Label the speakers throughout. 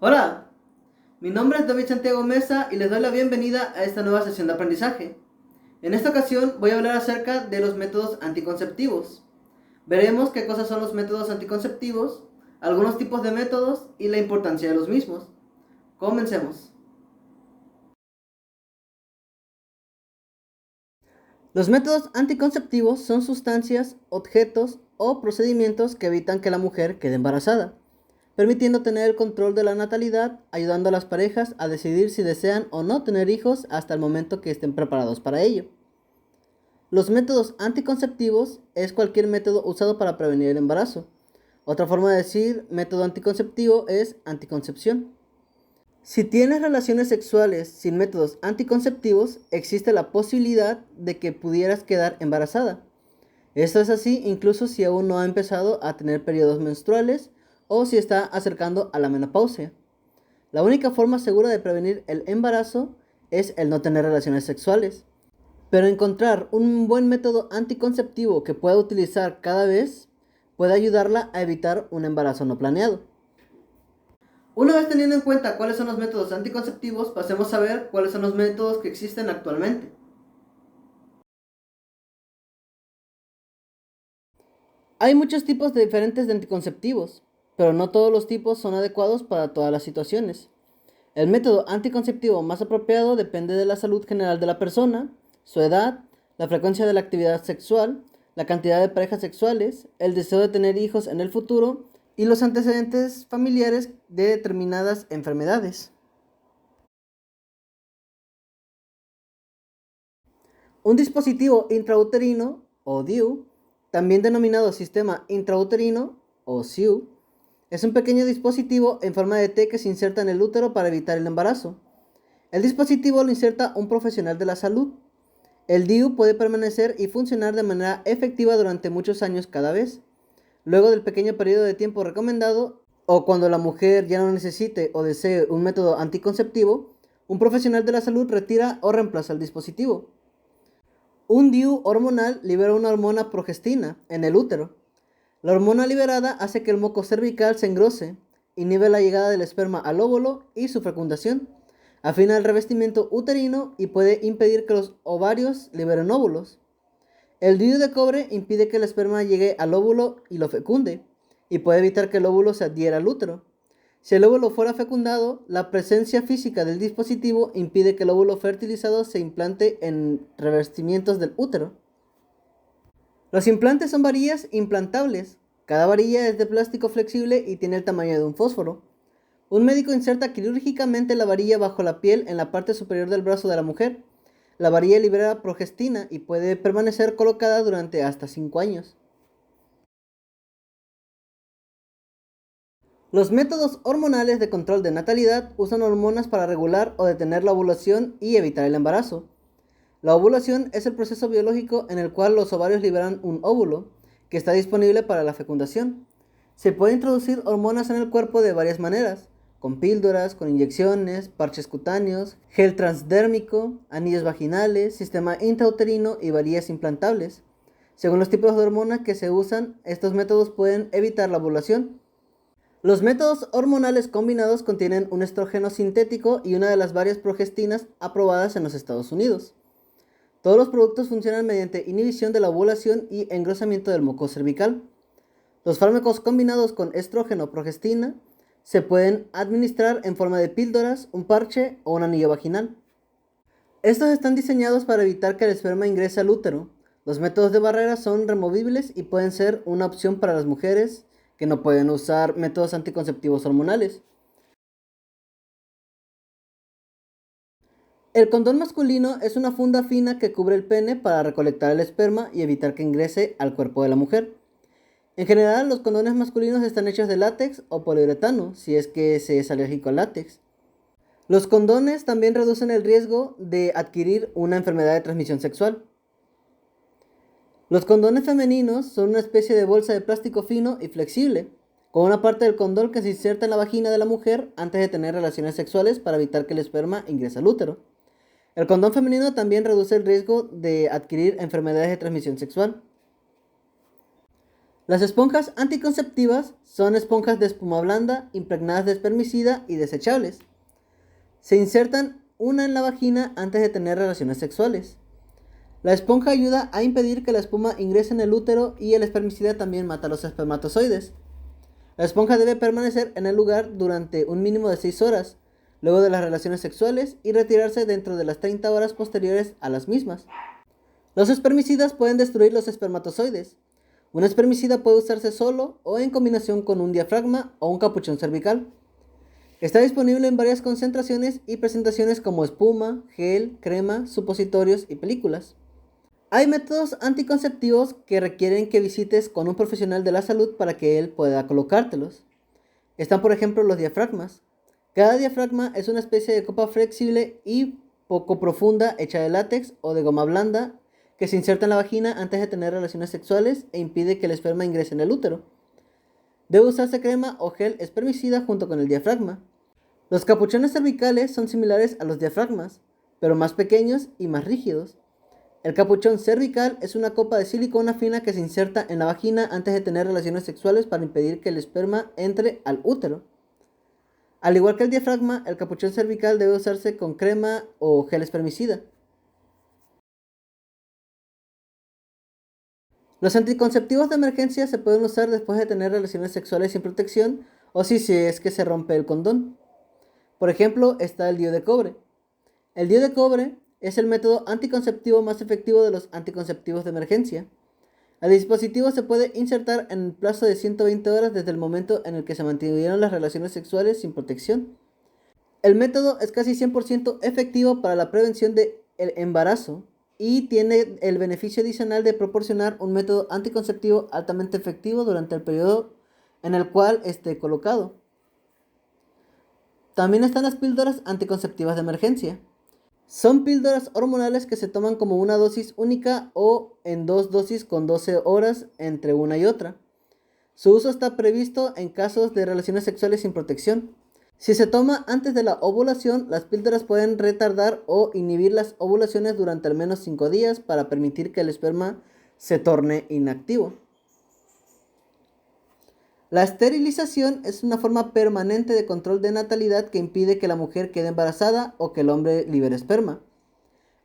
Speaker 1: Hola, mi nombre es David Santiago Mesa y les doy la bienvenida a esta nueva sesión de aprendizaje. En esta ocasión voy a hablar acerca de los métodos anticonceptivos. Veremos qué cosas son los métodos anticonceptivos, algunos tipos de métodos y la importancia de los mismos. Comencemos. Los métodos anticonceptivos son sustancias, objetos o procedimientos que evitan que la mujer quede embarazada, permitiendo tener el control de la natalidad, ayudando a las parejas a decidir si desean o no tener hijos hasta el momento que estén preparados para ello. Los métodos anticonceptivos es cualquier método usado para prevenir el embarazo. Otra forma de decir método anticonceptivo es anticoncepción. Si tienes relaciones sexuales sin métodos anticonceptivos, existe la posibilidad de que pudieras quedar embarazada. Esto es así incluso si aún no ha empezado a tener periodos menstruales o si está acercando a la menopausia. La única forma segura de prevenir el embarazo es el no tener relaciones sexuales. Pero encontrar un buen método anticonceptivo que pueda utilizar cada vez puede ayudarla a evitar un embarazo no planeado. Una vez teniendo en cuenta cuáles son los métodos anticonceptivos, pasemos a ver cuáles son los métodos que existen actualmente. Hay muchos tipos diferentes de anticonceptivos, pero no todos los tipos son adecuados para todas las situaciones. El método anticonceptivo más apropiado depende de la salud general de la persona, su edad, la frecuencia de la actividad sexual, la cantidad de parejas sexuales, el deseo de tener hijos en el futuro y los antecedentes familiares de determinadas enfermedades. Un dispositivo intrauterino o DIU, también denominado sistema intrauterino o SIU, es un pequeño dispositivo en forma de T que se inserta en el útero para evitar el embarazo. El dispositivo lo inserta un profesional de la salud. El DIU puede permanecer y funcionar de manera efectiva durante muchos años cada vez. Luego del pequeño periodo de tiempo recomendado, o cuando la mujer ya no necesite o desee un método anticonceptivo, un profesional de la salud retira o reemplaza el dispositivo. Un DIU hormonal libera una hormona progestina en el útero. La hormona liberada hace que el moco cervical se engrose, inhibe la llegada del esperma al óvulo y su fecundación, afina el revestimiento uterino y puede impedir que los ovarios liberen óvulos. El DIU de cobre impide que el esperma llegue al óvulo y lo fecunde, y puede evitar que el óvulo se adhiera al útero. Si el óvulo fuera fecundado, la presencia física del dispositivo impide que el óvulo fertilizado se implante en revestimientos del útero. Los implantes son varillas implantables. Cada varilla es de plástico flexible y tiene el tamaño de un fósforo. Un médico inserta quirúrgicamente la varilla bajo la piel en la parte superior del brazo de la mujer. La varilla libera progestina y puede permanecer colocada durante hasta 5 años. Los métodos hormonales de control de natalidad usan hormonas para regular o detener la ovulación y evitar el embarazo. La ovulación es el proceso biológico en el cual los ovarios liberan un óvulo que está disponible para la fecundación. Se puede introducir hormonas en el cuerpo de varias maneras, con píldoras, con inyecciones, parches cutáneos, gel transdérmico, anillos vaginales, sistema intrauterino y varillas implantables. Según los tipos de hormonas que se usan, estos métodos pueden evitar la ovulación. Los métodos hormonales combinados contienen un estrógeno sintético y una de las varias progestinas aprobadas en los Estados Unidos. Todos los productos funcionan mediante inhibición de la ovulación y engrosamiento del moco cervical. Los fármacos combinados con estrógeno o progestina se pueden administrar en forma de píldoras, un parche o un anillo vaginal. Estos están diseñados para evitar que el esperma ingrese al útero. Los métodos de barrera son removibles y pueden ser una opción para las mujeres que no pueden usar métodos anticonceptivos hormonales. El condón masculino es una funda fina que cubre el pene para recolectar el esperma y evitar que ingrese al cuerpo de la mujer. En general, los condones masculinos están hechos de látex o poliuretano, si es que se es alérgico al látex. Los condones también reducen el riesgo de adquirir una enfermedad de transmisión sexual. Los condones femeninos son una especie de bolsa de plástico fino y flexible, con una parte del condón que se inserta en la vagina de la mujer antes de tener relaciones sexuales para evitar que el esperma ingrese al útero. El condón femenino también reduce el riesgo de adquirir enfermedades de transmisión sexual. Las esponjas anticonceptivas son esponjas de espuma blanda, impregnadas de espermicida y desechables. Se insertan una en la vagina antes de tener relaciones sexuales. La esponja ayuda a impedir que la espuma ingrese en el útero y el espermicida también mata a los espermatozoides. La esponja debe permanecer en el lugar durante un mínimo de 6 horas, luego de las relaciones sexuales, y retirarse dentro de las 30 horas posteriores a las mismas. Los espermicidas pueden destruir los espermatozoides. Un espermicida puede usarse solo o en combinación con un diafragma o un capuchón cervical. Está disponible en varias concentraciones y presentaciones como espuma, gel, crema, supositorios y películas. Hay métodos anticonceptivos que requieren que visites con un profesional de la salud para que él pueda colocártelos. Están, por ejemplo, los diafragmas. Cada diafragma es una especie de copa flexible y poco profunda hecha de látex o de goma blanda que se inserta en la vagina antes de tener relaciones sexuales e impide que el esperma ingrese en el útero. Debe usarse crema o gel espermicida junto con el diafragma. Los capuchones cervicales son similares a los diafragmas, pero más pequeños y más rígidos. El capuchón cervical es una copa de silicona fina que se inserta en la vagina antes de tener relaciones sexuales para impedir que el esperma entre al útero. Al igual que el diafragma, el capuchón cervical debe usarse con crema o gel espermicida. Los anticonceptivos de emergencia se pueden usar después de tener relaciones sexuales sin protección o si es que se rompe el condón. Por ejemplo, está el DIU de cobre. El DIU de cobre es el método anticonceptivo más efectivo de los anticonceptivos de emergencia. El dispositivo se puede insertar en el plazo de 120 horas desde el momento en el que se mantuvieron las relaciones sexuales sin protección. El método es casi 100% efectivo para la prevención del embarazo y tiene el beneficio adicional de proporcionar un método anticonceptivo altamente efectivo durante el periodo en el cual esté colocado. También están las píldoras anticonceptivas de emergencia. Son píldoras hormonales que se toman como una dosis única o en 2 dosis con 12 horas entre una y otra. Su uso está previsto en casos de relaciones sexuales sin protección. Si se toma antes de la ovulación, las píldoras pueden retardar o inhibir las ovulaciones durante al menos 5 días para permitir que el esperma se torne inactivo. La esterilización es una forma permanente de control de natalidad que impide que la mujer quede embarazada o que el hombre libere esperma.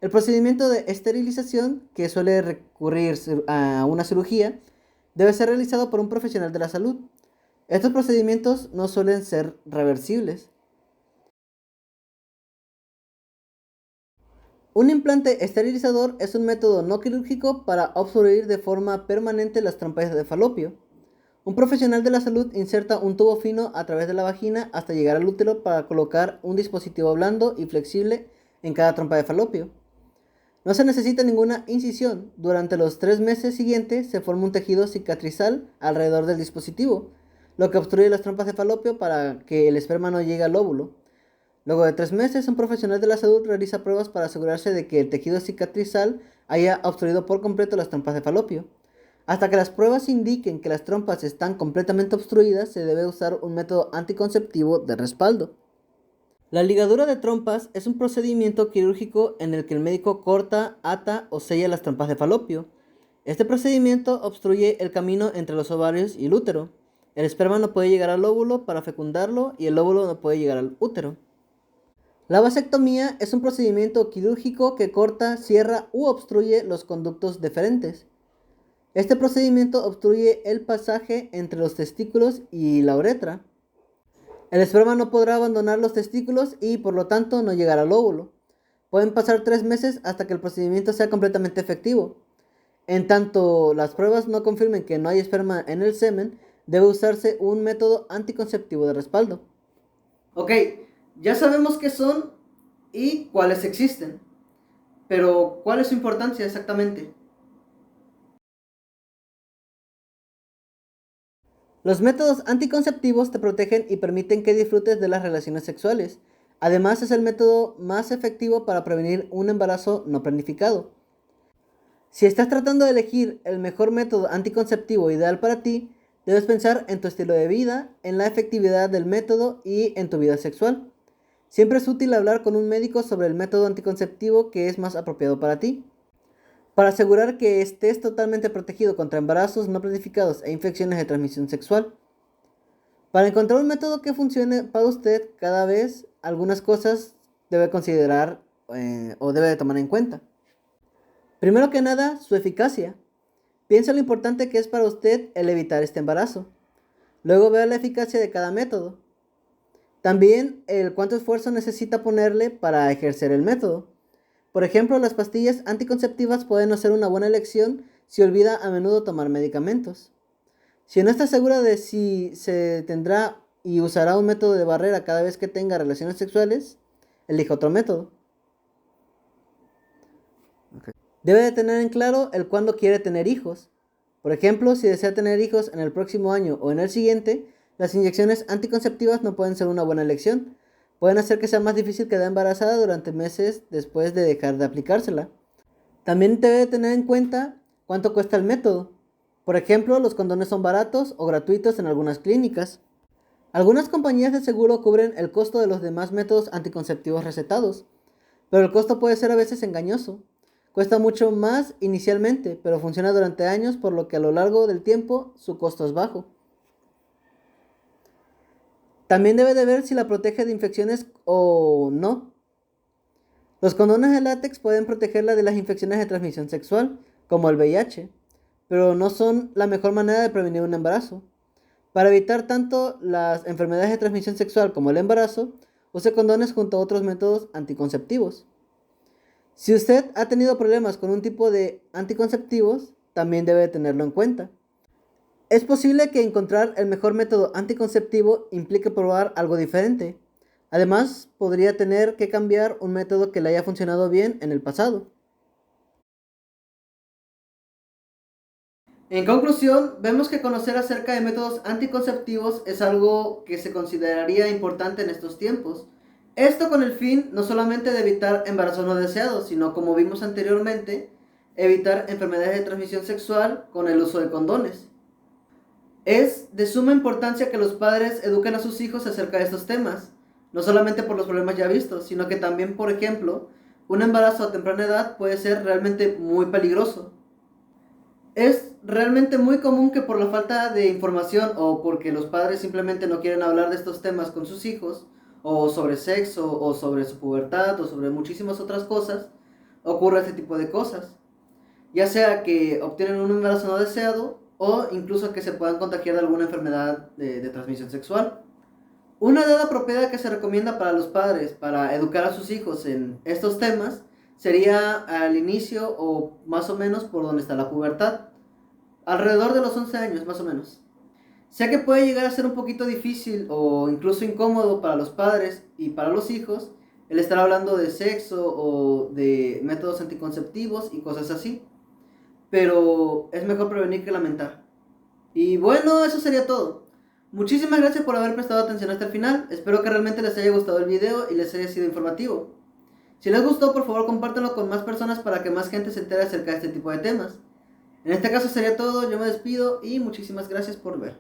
Speaker 1: El procedimiento de esterilización, que suele recurrir a una cirugía, debe ser realizado por un profesional de la salud. Estos procedimientos no suelen ser reversibles. Un implante esterilizador es un método no quirúrgico para obstruir de forma permanente las trompas de falopio. Un profesional de la salud inserta un tubo fino a través de la vagina hasta llegar al útero para colocar un dispositivo blando y flexible en cada trompa de falopio. No se necesita ninguna incisión. Durante los 3 meses siguientes se forma un tejido cicatrizal alrededor del dispositivo, lo que obstruye las trompas de falopio para que el esperma no llegue al óvulo. Luego de 3 meses, un profesional de la salud realiza pruebas para asegurarse de que el tejido cicatrizal haya obstruido por completo las trompas de falopio. Hasta que las pruebas indiquen que las trompas están completamente obstruidas, se debe usar un método anticonceptivo de respaldo. La ligadura de trompas es un procedimiento quirúrgico en el que el médico corta, ata o sella las trompas de falopio. Este procedimiento obstruye el camino entre los ovarios y el útero. El esperma no puede llegar al óvulo para fecundarlo y el óvulo no puede llegar al útero. La vasectomía es un procedimiento quirúrgico que corta, cierra u obstruye los conductos deferentes. Este procedimiento obstruye el pasaje entre los testículos y la uretra. El esperma no podrá abandonar los testículos y por lo tanto no llegará al óvulo. Pueden pasar 3 meses hasta que el procedimiento sea completamente efectivo. En tanto las pruebas no confirmen que no hay esperma en el semen, debe usarse un método anticonceptivo de respaldo. Ok, ya sabemos qué son y cuáles existen, pero ¿cuál es su importancia exactamente? Los métodos anticonceptivos te protegen y permiten que disfrutes de las relaciones sexuales. Además, es el método más efectivo para prevenir un embarazo no planificado. Si estás tratando de elegir el mejor método anticonceptivo ideal para ti, debes pensar en tu estilo de vida, en la efectividad del método y en tu vida sexual. Siempre es útil hablar con un médico sobre el método anticonceptivo que es más apropiado para ti. para asegurar que estés totalmente protegido contra embarazos no planificados e infecciones de transmisión sexual. Para encontrar un método que funcione para usted, cada vez algunas cosas debe considerar o debe de tomar en cuenta. Primero que nada, su eficacia. Piensa lo importante que es para usted el evitar este embarazo. Luego vea la eficacia de cada método. También el cuánto esfuerzo necesita ponerle para ejercer el método. Por ejemplo, las pastillas anticonceptivas pueden no ser una buena elección si olvida a menudo tomar medicamentos. Si no está segura de si se tendrá y usará un método de barrera cada vez que tenga relaciones sexuales, elija otro método. Debe de tener en claro el cuándo quiere tener hijos. Por ejemplo, si desea tener hijos en el próximo año o en el siguiente, las inyecciones anticonceptivas no pueden ser una buena elección. Pueden hacer que sea más difícil quedar embarazada durante meses después de dejar de aplicársela. También debe de tener en cuenta cuánto cuesta el método. Por ejemplo, los condones son baratos o gratuitos en algunas clínicas. Algunas compañías de seguro cubren el costo de los demás métodos anticonceptivos recetados, pero el costo puede ser a veces engañoso. Cuesta mucho más inicialmente, pero funciona durante años, por lo que a lo largo del tiempo su costo es bajo. También debe de ver si la protege de infecciones o no. Los condones de látex pueden protegerla de las infecciones de transmisión sexual, como el VIH, pero no son la mejor manera de prevenir un embarazo. Para evitar tanto las enfermedades de transmisión sexual como el embarazo, use condones junto a otros métodos anticonceptivos. Si usted ha tenido problemas con un tipo de anticonceptivos, también debe tenerlo en cuenta. Es posible que encontrar el mejor método anticonceptivo implique probar algo diferente. Además, podría tener que cambiar un método que le haya funcionado bien en el pasado. En conclusión, vemos que conocer acerca de métodos anticonceptivos es algo que se consideraría importante en estos tiempos. Esto con el fin no solamente de evitar embarazos no deseados, sino, como vimos anteriormente, evitar enfermedades de transmisión sexual con el uso de condones. Es de suma importancia que los padres eduquen a sus hijos acerca de estos temas, no solamente por los problemas ya vistos, sino que también, por ejemplo, un embarazo a temprana edad puede ser realmente muy peligroso. Es realmente muy común que por la falta de información o porque los padres simplemente no quieren hablar de estos temas con sus hijos, o sobre sexo, o sobre su pubertad, o sobre muchísimas otras cosas, ocurre este tipo de cosas. Ya sea que obtienen un embarazo no deseado, o incluso que se puedan contagiar de alguna enfermedad de transmisión sexual. Una edad apropiada que se recomienda para los padres para educar a sus hijos en estos temas sería al inicio o más o menos por donde está la pubertad, alrededor de los 11 años más o menos. Sé que puede llegar a ser un poquito difícil o incluso incómodo para los padres y para los hijos el estar hablando de sexo o de métodos anticonceptivos y cosas así, pero es mejor prevenir que lamentar. Y bueno, eso sería todo. Muchísimas gracias por haber prestado atención hasta el final. Espero que realmente les haya gustado el video y les haya sido informativo. Si les gustó, por favor compártanlo con más personas para que más gente se entere acerca de este tipo de temas. En este caso sería todo, yo me despido y muchísimas gracias por ver.